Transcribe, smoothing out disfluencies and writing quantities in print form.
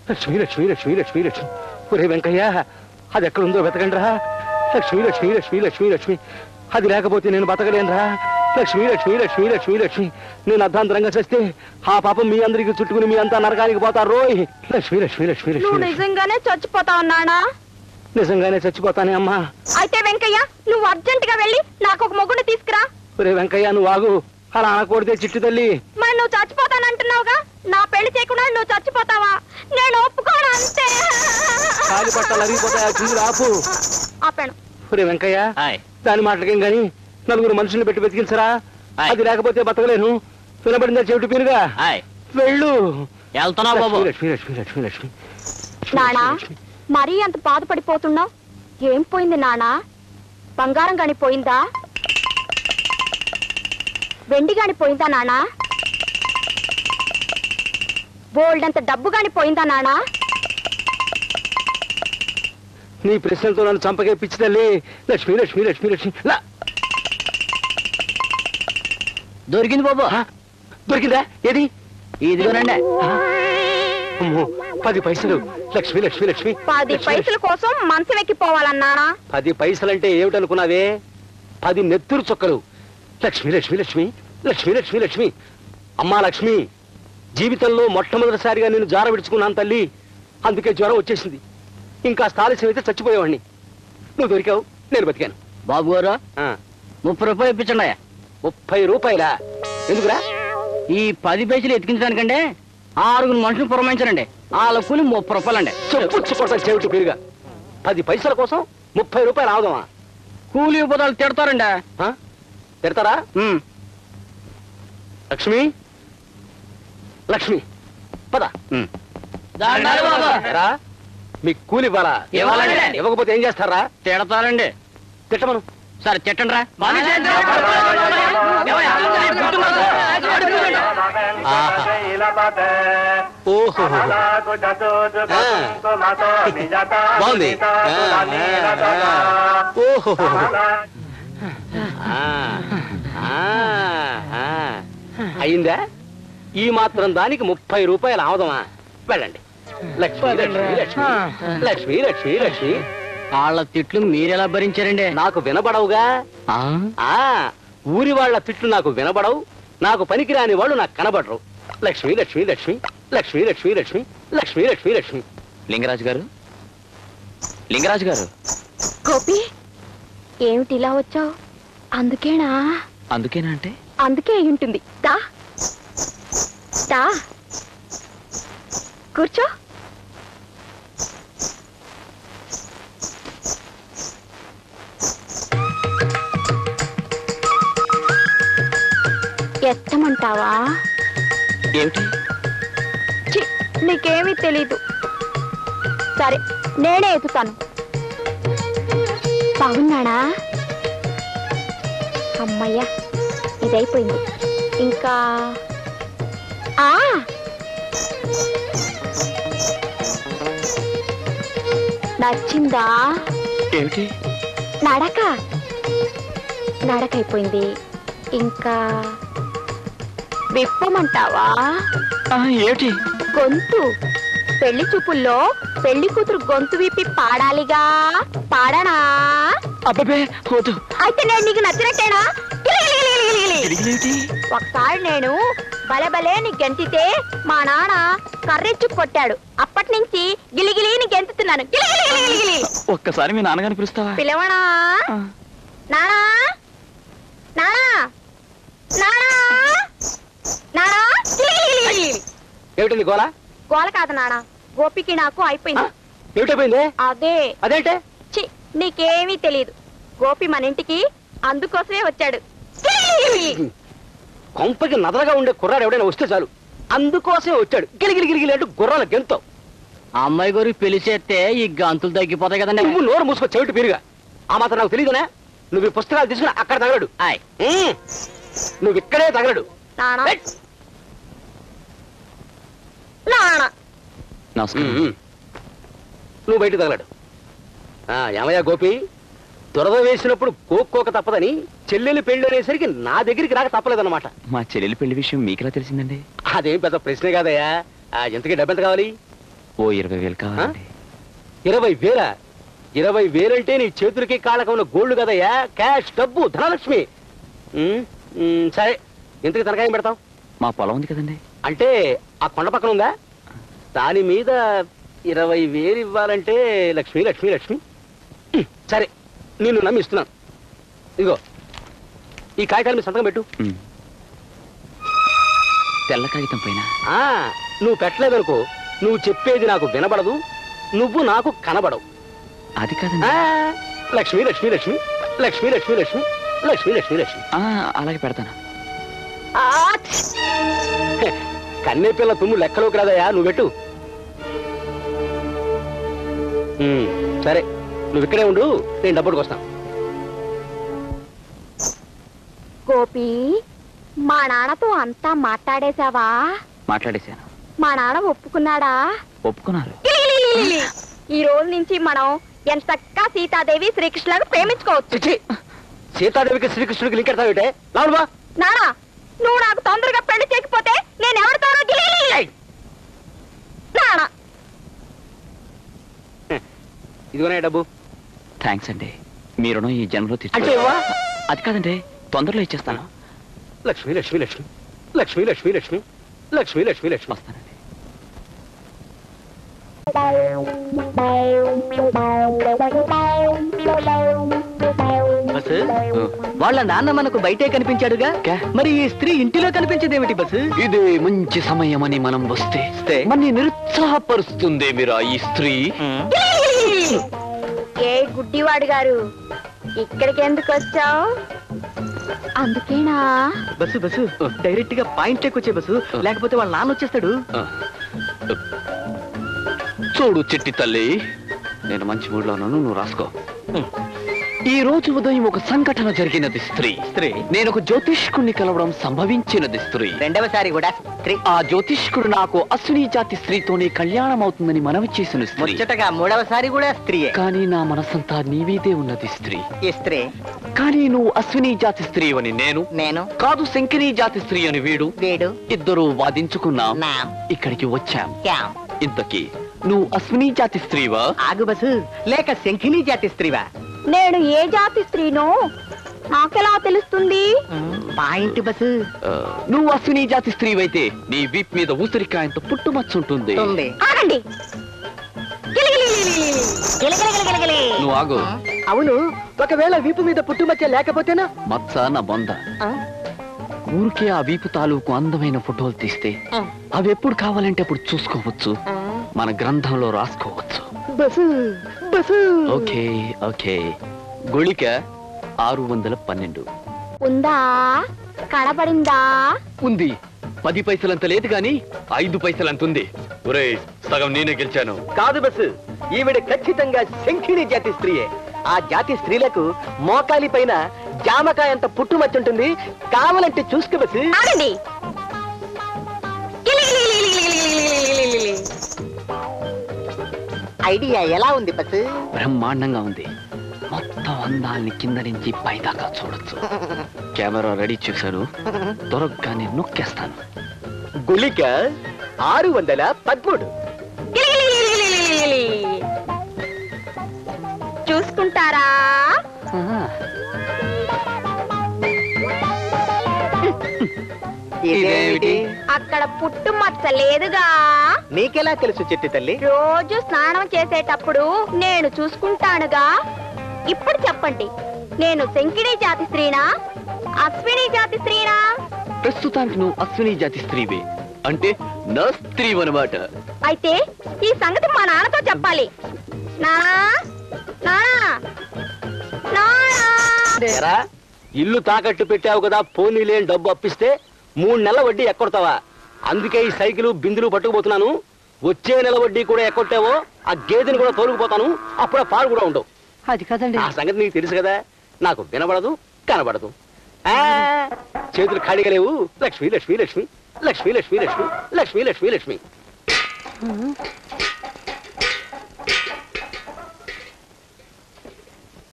లక్ష్మి లక్ష్మి లక్ష్మి లక్ష్మి లక్ష్మి. ఒరే వెంకయ్య, అది ఎక్కడుందో వెతకండి రా. లక్ష్మి లక్ష్మి లక్ష్మి లక్ష్మి లక్ష్మి. అది లేకపోతే నేను బతకలేనురా. లక్ష్మి లక్ష్మి లక్ష్మి లక్ష్మి లక్ష్మి. నేను అర్ధాంతరంగా చేస్తే ఆ పాపం మీ అందరికి చుట్టుకుని మీ అంతా నరకానికి పోతారు రోయ్. లక్ష్మి లక్ష్మి లక్ష్మి లక్ష్మి. నిజంగానే చచ్చిపోతావు నానా? నిజంగానే చచ్చిపోతానే అమ్మా. అయితే వెంకయ్య, నువ్వు అర్జెంట్ గా వెళ్ళి నాకు ఒక మొగుడు తీసుకురా. ఒరే వెంకయ్య, నువ్వు ఆగు. అలా అనకూడదే చిట్టు తల్లి. మరి నువ్వు చచ్చిపోతానంటున్నావుగా, నా పెళ్లి చేయకుండా నువ్వు చచ్చిపోతావా? నేను ఒప్పుకోను అంతే. కాలి పట్టాలు అరిగిపోతాయి, ఆ చిందులు ఆపు. ఆపాను. ఒరే వెంకయ్య, దాని మాటలకేం గాని నలుగురు మనుషుల్ని పెట్టి బతికించరా. అది లేకపోతే బతకలేను. వినబడిందా చెవిటి పీరుగా? వెళ్ళు. లక్ష్మి లక్ష్మి లక్ష్మి లక్ష్మి. నానా, మరీ అంత బాధపడిపోతున్నావు? ఏం పోయింది నానా? బంగారం గాని పోయిందా? వెండి గాని పోయిందా నానా? బోల్డంత డబ్బు గాని పోయిందా నానా? నీ ప్రశ్నలతో నన్ను చంపకే పిచ్చి తల్లి. లక్ష్మి లక్ష్మి లక్ష్మి లక్ష్మి. దొరికింది బాబు. దొరికిందా? ఏది? ఇదిగోనండి. 10 పైసలు. లక్ష్మి లక్ష్మి లక్ష్మి. 10 పైసల కోసం మనసు వెక్కిపోవాలన్నానా? 10 పైసలంటే ఏమిటనుకున్నావే? 10 నెత్తురు చుక్కలు. లక్ష్మి లక్ష్మి లక్ష్మి లక్ష్మి లక్ష్మి లక్ష్మి. అమ్మా లక్ష్మి, జీవితంలో మొట్టమొదటిసారిగా నేను జార విడుచుకున్నాను తల్లి. అందుకే జ్వరం వచ్చేసింది. ఇంకా ఆలస్యం అయితే చచ్చిపోయేవాడిని. నువ్వు దొరికావు, నేను బతికాను. బాబు గారు, 30 రూపాయలు ఇప్పించండి. 30 రూపాయలా? ఎందుకురా? ఈ 10 పైసలు ఎతికించడానికంటే 6 మనుషులు పురమాయించారండి. వాళ్ళ కూలి 30 రూపాయలండి. చెప్పుచ్చుకోవడం చెవిటి పేరుగా. 10 పైసల కోసం 30 రూపాయలు ఆవుదామా? కూలి ఉపదాలు తిడతారండి. తిడతారా? లక్ష్మి లక్ష్మి పద. మీకు కూలి ఇవ్వాలా? ఇవ్వకపోతే ఏం చేస్తారా? తిడతారండి. తిట్టమను. సరే తిట్టండి రా. ఓహో, బాగుంది. ఓహో, అయిందా? ఈ మాత్రం దానికి 30 రూపాయలు ఆవదమా? వెళ్ళండి. లక్ష్మి లక్ష్మి లక్ష్మి లక్ష్మి లక్ష్మి లక్ష్మి. వాళ్ళ తిట్లు మీరెలా భరించారండి? నాకు వినబడవుగా. ఊరి వాళ్ళ తిట్లు నాకు వినబడవు. నాకు పనికిరాని వాళ్ళు నాకు కనబడరు. లక్ష్మి లక్ష్మి లక్ష్మి లక్ష్మి లక్ష్మి లక్ష్మి లక్ష్మి లక్ష్మి లక్ష్మి. లింగరాజు గారు, లింగరాజు గారు. గోపి, ఏమిటి ఇలా వచ్చావు? అందుకేనా? అందుకేనా అంటే? అందుకే అయి ఉంటుంది. దా దా, కూర్చో. ఎత్తమంటావా? ఏమిటి? నీకేమీ తెలీదు. సరే, నేనే ఎత్తుతాను. బాగున్నాడా? అమ్మయ్యా, ఇదైపోయింది. ఇంకా నచ్చిందా? ఏమిటి? నడక నడకైపోయింది. ఇంకా విప్పమంటావా? ఏమిటి? గొంతు. పెళ్లి చూపుల్లో పెళ్లి కూతురు గొంతు విప్పి పాడాలిగా. పాడనా? అబ్బే పోతు. అయితే నేను నీకు నచ్చినట్టేనా? ఒకసారి నేను భలే భలే నీ గెంతితే మా నాన్న కర్రెచ్చు కొట్టాడు. అప్పటి నుంచి గిలిగిలి నీ గెంతుతున్నాను. ఒక్కసారి మీ నాన్నగారిని పిలుస్తావా? పిలవనా? నానా నానా నానా నానా. ఏమిటండి గోల? గోల కాదు నాన్న, గోపికి నాకు అయిపోయింది. ఏమిటైపోయింది? అదే. అదేంటే? నీకేమీ తెలియదు. గోపి మన ఇంటికి అందుకోసమే వచ్చాడు. కొంపకి నదరగా ఉండే కుర్రాడు ఎవడైనా వస్తే చాలు అందుకోసమే వచ్చాడు. గిలిగిలి గిలిగిలి అంటూ గుర్రాల గెంతో. అమ్మాయి గారికి పెళ్లి చేస్తే ఈ గంతులు తగ్గిపోతాయి కదండి. నువ్వు నోరు మూసుకో చెవిటి పీరుగా. ఆ మాత్రం నాకు తెలియదునా? నువ్వు ఈ పుస్తకాలు తీసుకుని అక్కడ తగలడు. నువ్వు ఇక్కడే తగలడు. నువ్వు బయట తగలడు. ఏమయ్యా గోపి, దురద వేసినప్పుడు కోక్కోక తప్పదని చెల్లెలి పెళ్లి అనేసరికి నా దగ్గరికి రాక తప్పలేదన్నమాట. మా చెల్లెలి పెళ్లి విషయం మీకెలా తెలిసిందండి? అదేం పెద్ద ప్రశ్నే కాదయ్యా. ఎంతకీ డబ్బెంత కావాలి? ఓ 20,000 కావాలండి. 20,000? 20,000 అంటే నీ చేతులకి కాళ్ళకు ఉన్న గోల్డ్ కదయ్యా, క్యాష్, డబ్బు, ధనలక్ష్మి. సరే, ఇంతకి తనకాయం పెడతాం? మా పొలం ఉంది కదండి. అంటే ఆ కొండ పక్కన ఉందా? దాని మీద 20,000 ఇవ్వాలంటే లక్ష్మి లక్ష్మి లక్ష్మి. సరే, నిన్ను నమ్మిస్తున్నాను. ఇదిగో ఈ కాగితాల మీద సంతకం పెట్టు. తెల్ల కాగితం పైన నువ్వు పెట్టలేదనుకో, నువ్వు చెప్పేది నాకు వినబడదు, నువ్వు నాకు కనబడవు. అది కాదండి. లక్ష్మి లక్ష్మి లక్ష్మి లక్ష్మి లక్ష్మి లక్ష్మి లక్ష్మి లక్ష్మి లక్ష్మి. అలాగే పెడతాను. కన్నే పిల్ల తుమ్ము లెక్కలోకి రాదయా, నువ్వు పెట్టు. సరే, నువ్వు ఇక్కడే ఉండు, నేను డబ్బుడికి వస్తాను. గోపి, మా నాన్నతో అంతా మాట్లాడేశావా? మాట్లాడేశాను. మా నాన్న ఒప్పుకున్నాడా? ఒప్పుకున్నారు. ఈ రోజు నుంచి మనం ఎంతక్కా సీతాదేవి శ్రీకృష్ణులను ప్రేమించుకోవచ్చు. సీతాదేవికి శ్రీకృష్ణుడికి లింక్ ఎడతావేటే? లావుడు బా. నానా, నువ్వు నాకు తొందరగా పెళ్లి చేయకపోతే నేను ఎవరితోనో నానా. ఇదిగోనే డబ్బు. థ్యాంక్స్ అండి, మీ రుణం ఈ జన్మలో అంటే తీర్చుకో. అది కాదండి, తొందరలో ఇచ్చేస్తాను. లక్ష్మి లక్ష్మి లక్ష్మి లక్ష్మి లక్ష్మి లక్ష్మి లక్ష్మి లక్ష్మి లక్ష్మి. వస్తానండి. బస్సు, వాళ్ళ నాన్న మనకు బయటే కనిపించాడుగా, మరి ఈ స్త్రీ ఇంటిలో కనిపించేదేమిటి బస్సు? ఇది మంచి సమయమని మనం వస్తే మన నిరుత్సాహపరుస్తుంది మీరా ఈ స్త్రీ. ఏ గుడ్డివాడు గారు, ఇక్కడికి ఎందుకు వచ్చావు? అందుకేనా? బస్సు బస్సు, డైరెక్ట్ గా పాయింట్ వచ్చే బస్సు, లేకపోతే వాళ్ళ నాన్న వచ్చేస్తాడు. చూడు చిట్టి తల్లి, నేను మంచి మూడ్లో ఉన్నాను, నువ్వు రాసుకో. ఈ రోజు ఉదయం ఒక సంఘటన జరిగినది స్త్రీ. నేను ఒక జ్యోతిష్కుడిని కలవడం సంభవించినది స్త్రీ. రెండవసారి కూడా స్త్రీ. ఆ జ్యోతిష్కుడు నాకు అశ్విని జాతి స్త్రీతోనే కళ్యాణం అవుతుందని మనవి చేసిన స్త్రీ. ముచ్చటగా మూడవసారి కూడా స్త్రీయే. కానీ నా మనసంతా నీవీదే ఉన్నది స్త్రీ. ఈ స్త్రీ. కానీ నువ్వు అశ్విని జాతి స్త్రీ అని నేను కాదు, శంకిని జాతి స్త్రీ అని వీడు. ఇద్దరు వాదించుకున్నాం, ఇక్కడికి వచ్చాం. ఇంతకీ నువ్వు అశ్విని జాతి స్త్రీవా? ఆగు బస్సు, లేక శంఖిని జాతి స్త్రీవా? నేను ఏ జాతి స్త్రీనో నాకెలా తెలుస్తుంది? Point bus. నువ్వు అశ్విని జాతి స్త్రీవైతే నీ వీప్ మీద ఊసరికాయంత పుట్టుమచ్చుంటుంది. ఆగండి. నువ్వు ఆగు. అవును, ఒకవేళ వీపు మీద పుట్టుమచ్చ లేకపోతేనా? మచ్చ నా బొంద. ఊరికే ఆ వీపు తాలూకు అందమైన ఫోటోలు తీస్తే అవి ఎప్పుడు కావాలంటే అప్పుడు చూసుకోవచ్చు, మన గ్రంథంలో రాసుకోవచ్చు. Okay okay. గుళిక 612. ఉందా? కనబడిందా? ఉంది. 10 పైసలంత లేదు గాని 5 పైసలంత ఉంది. ఒరేయ్, సగం నేనే గెలిచాను. కాదు బస్సు, ఈవిడ ఖచ్చితంగా శంఖిని జాతి స్త్రీయే. ఆ జాతి స్త్రీలకు మోకాలి పైన జామకాయ అంత పుట్టుమచ్చుంటుంది, కావాలంటే చూసుకో బస్సు. ఆగండి. ఐడియా ఎలా ఉంది బస్సు? బ్రహ్మాండంగా ఉంది. మొత్తం అందాల్ని కింద నుంచి పైదాకా చూడొచ్చు. కెమెరా రెడీ చేశాను, దొరకగానే నొక్కేస్తాను. గుళిక 613. చూసుకుంటారా? ఇదేమిటి? అక్కడ పుట్టుమచ్చ లేదుగా. నీకెలా తెలుసు చిట్టి తల్లి? రోజు స్నానం చేసేటప్పుడు నేను చూసుకుంటానుగా. ఇప్పుడు చెప్పండి, నేను శంకిని జాతి స్త్రీనా, అశ్విని జాతి స్త్రీనా? ప్రస్తుతానికి నువ్వు అశ్విని జాతి స్త్రీవే, అంటే నా స్త్రీ అన్నమాట. అయితే ఈ సంగతి మా నాన్నతో చెప్పాలి. నానా, నానా, నానా. ఇల్లు తాకట్టు పెట్టావు కదా, పోనీ లేని డబ్బు అప్పిస్తే 3 నెలల వడ్డీ ఎక్కొడతావా? అందుకే ఈ సైకిల్ బిందులు పట్టుకుపోతున్నాను. వచ్చే నెల వడ్డీ కూడా ఎక్కొట్టావో ఆ గేదెని కూడా తోలుకుపోతాను, అప్పుడు పాలు కూడా ఉండవు. అది కాదండి, ఆ సంగతి నీకు తెలుసు కదా. నాకు వినబడదు, కనబడదు. చేతులు ఖాళీగా లేవు. లక్ష్మి లక్ష్మి లక్ష్మి లక్ష్మి లక్ష్మి లక్ష్మి లక్ష్మి లక్ష్మి లక్ష్మి.